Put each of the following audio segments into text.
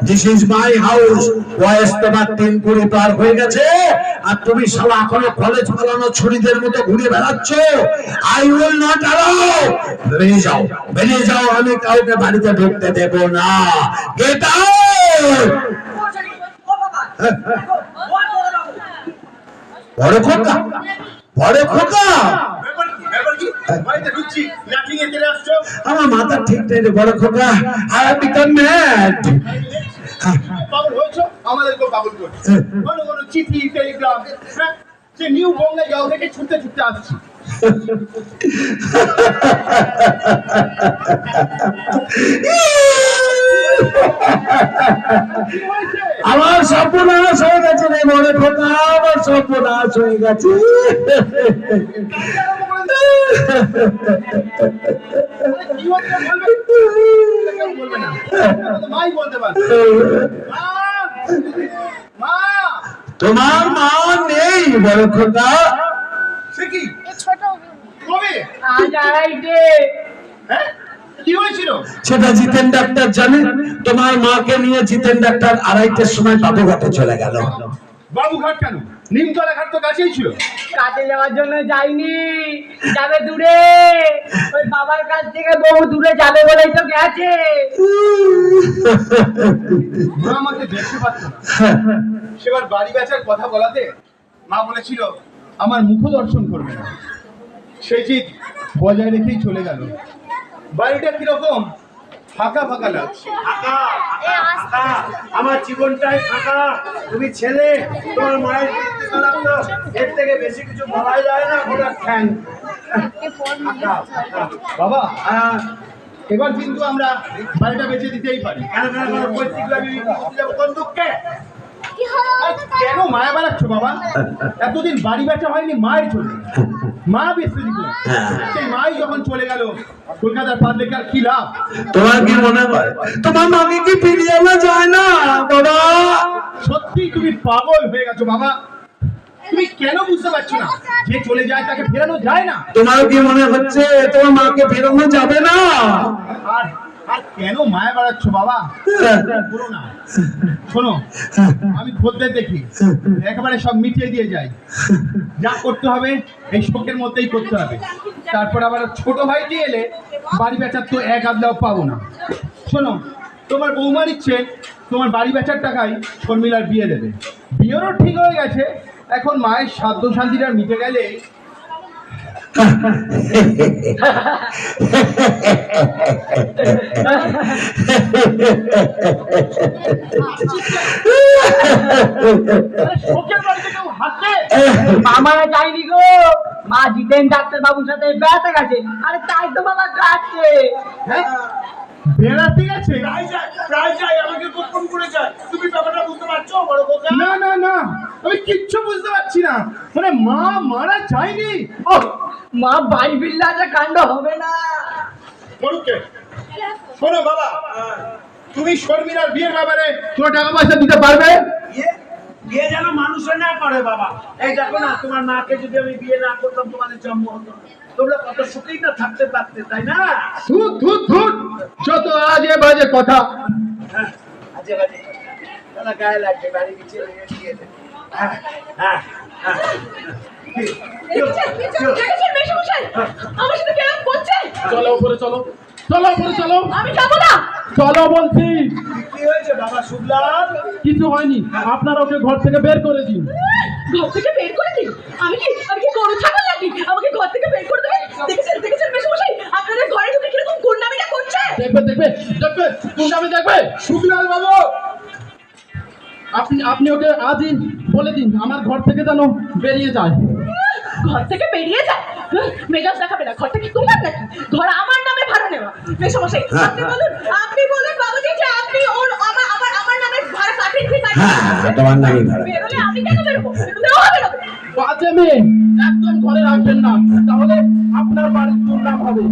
This is my house. বয়স তোমার 3-20 পার হয়ে গেছে আর তুমি শালা এখনো কলেজ পালানো ছুরিদের মতো ঘুরে বেড়াচ্ছ। I will not allow. বেরিয়ে যাও, বেরিয়ে যাও, আমি কাউকে বাড়িতে ঢুকতে দেব না। Get out. বড় খোকা, বড় খোকা, আমার মাথা ঠিক নেই রে বড় খোকা। I have become mad. পাগল হয়েছো? আমাদেরকেও পাগল করছো। ঘন ঘন চিঠি টেলিগ্রাম, সে নিউ বঙ্গে যাও থেকে ছুটতে ছুটতে আসছি। আমার সর্বনাশ হয়ে গেছে রে বড় খোকা, আমার সর্বনাশ হয়ে গেছে। তোমার মা নেই বড় খোকা? সে কি কি হয়েছিল সেটা জিতেন ডাক্তার জানে। তোমার মাকে নিয়ে জিতেন ডাক্তার 2:30টার সময় বাবুঘাটে চলে গেল। বাবুঘাট কেন? নিমতলা ঘাট তো কাছেই ছিল। কাজে যাওয়ার জন্য যাইনি, যাবে দূরে। ওই বাবার কাছ থেকে বহু দূরে যাবে বলেই তো গেছে। মা আমাকে দেখতে পাচ্ছ না। সেবার বাড়ি বেচার কথা বলাতে মা বলেছিল আমার মুখ দর্শন করবে না। সেই জিদ বজায় রেখেই চলে গেল। বাড়িটা কিরকম ফাঁকা ফাঁকা লাগছে। আমার জীবনটাই ফাঁকা। তুমি ছেলে, তোমার মায়ের এর থেকে বেশি কিছু বলা যায় না। ঘোড়ার ঠ্যাং। বাবা এবার কিন্তু আমরা বাড়িটা বেঁচে দিতেই পারি। কেন মায়া বাড়াচ্ছ বাবা? এতদিন বাড়ি বেচা হয়নি, মায়ের জন্য। মা বেঁচে দিত, সেই মাই যখন চলে গেল কলকাতার পার লেখার কি লাভ? তোমার কি মনে হয় তোমার মাকে কি ফিরিয়ে আনা যায় না বাবা? সত্যি তুমি পাগল হয়ে গেছো বাবা। তুমি কেন বুঝতে পারছো না যে চলে যায় তাকে ফেরানো যায় না? তোমার কি মনে হচ্ছে তোমার মাকে ফেরানো যাবে না? আর আর কেন মায়া বাড়াচ্ছ বাবা? বলো না। শোনো, আমি খদ্দের দেখি, একেবারে সব মিটিয়ে দিয়ে যাই। যা করতে হবে এই শোকের মধ্যেই করতে হবে। তারপর আবার ছোট ভাইটি এলে বাড়ি বেচার তো এক আধলাও পাবো না। শোনো, তোমার বৌমার ইচ্ছে তোমার বাড়ি বেচার টাকায় শর্মিলার বিয়ে দেবে। বিয়েরও ঠিক হয়ে গেছে। এখন মায়ের সাধ্য শান্তিটা মিটে গেলে মামা যায়নি গো, মা জিতেন ডাক্তার বাবুর সাথে বেড়াতে গেছে। আরে তাই তো বাবা যাচ্ছে। বেড়াতে গেছে? প্রায় যাই, আমাকে গোপন করে যায়। তুমি ব্যাপারটা বুঝতে পারছো বড় খোকা? না না না, আমি কিচ্ছু বুঝতে পারছি না। মানে মা মারা যায়নি? মা বাড়ি ফিরলে একটা কাণ্ড হবে না। শোনো বাবা, তুমি শর্মিলার বিয়ের ব্যাপারে তোমার টাকা পয়সা দিতে পারবে? বিয়ে যেন মানুষে না করে বাবা। এই দেখো না, তোমার মাকে যদি আমি বিয়ে না করতাম তোমাদের জন্ম হতো না। তোমরা কত সুখেই না থাকতে পারতে, তাই না? ধুত ধুত ধুত, যত আজে বাজে কথা। আজে বাজে তাহলে গায়ে লাগবে। বাড়ি পিছিয়ে দিয়ে দে। চলো উপরে চলো, চলো উপরে চলো। আমি যাবো না। চলো বলছি। কি হয়েছে বাবা শুভলাল? কিছু হয়নি, আপনারা ওকে ঘর থেকে বের করে দিন। ঘর থেকে বের করে দিন? আমি কি গরু ছাগল নাকি আমাকে ঘর থেকে বের করে দেবে? দেখেছেন মেশমশাই, আপনাদের ঘরে ঢুকে কিরকম গুন্ডামিটা করছে। দেখবে দেখবে দেখবে, গুন্ডামি দেখবে। শুভলাল বাবু, আপনি ওকে আজই বলে দিন আমার ঘর থেকে যেন বেরিয়ে যায়। ঘর থেকে বেরিয়ে যায়? মেজাজ দেখাবে না। ঘরটা কি তোমার নাকি? ঘর আমার নামে ভাড়া নেওয়া। মেশমশাই আপনি বলুন বাবুজি যে আপনি ওর আমার নামে ভাড়া কাটেন কি? তোমার নামই ভাড়া। বেরোলে আমি কেন বেরোবো? বেরোবো। বাজে মেয়ে, একদম ঘরে রাখবেন না, তাহলে আপনার বাড়ির দুর্নাম হবে।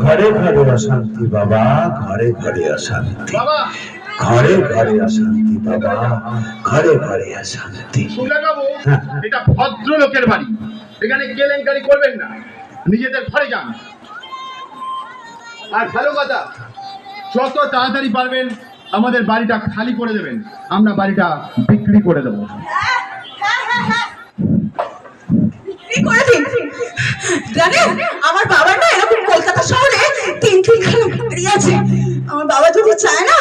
ঘরে ঘরে অশান্তি বাবা, ঘরে ঘরে অশান্তি। বাবা, ঘরে ঘরে অশান্তি বাবা, ঘরে ঘরে অশান্তি। শুনলেন বাবু, এটা ভদ্রলোকের বাড়ি। এখানে কেলেঙ্কারি করবেন না, নিজেদের ঘরে যান। আর ভালো কথা, যত তাড়াতাড়ি পারবেন আমাদের বাড়িটা খালি করে দেবেন, আমরা বাড়িটা বিক্রি করে দেবো। বিক্রি করে দিন। জানেন আমার বাবা না এরকম কলকাতা শহরে তিনখানা বাড়ি আছে। আমার বাবা যদি চায় না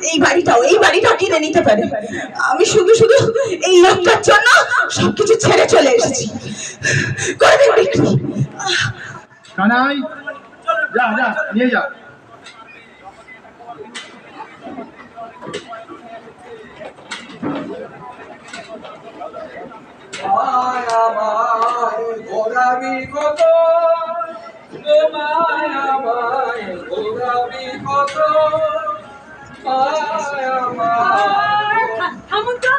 এই বাড়িটাও কিনে নিতে পারে। আমি শুধু শুধু এই লোকটার জন্য সবকিছু ছেড়ে চলে এসেছি। করে দিন বিক্রি। কানাই, যা যা নিয়ে যা। গোলামি কত মায়ামায় গোলামি কত মায়ামায়। থামুন তো,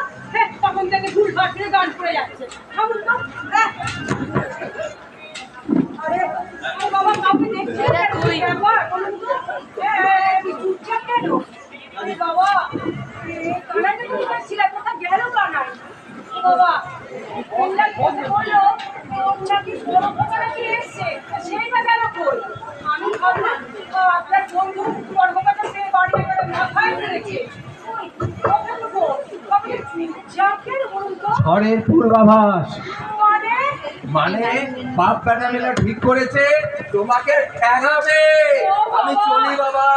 তখন থেকে ভুল ভাটে গান করে যাচ্ছে। থামুন তো। আরে বাবা কাউকে দেখছি না তুই একবার বলুন তো। চুপচাপ কেন? আরে বাবা কানাইটা তো ছিল, কোথা গেল কানাই? বাবা ওরা কথা বললো ওরা কি বড় কথা নাকি এসছে, সেই বা গেল কই? আমি ভাবলাম আপনার বন্ধু বড় কথা সে বাড়ি একেবারে মাথায় ফেলেছে। ঝড়ের পূর্বাভাস মানে বাপ বেটা মিলে ঠিক করেছে তোমাকে ঠেঙাবে। আমি চলি বাবা।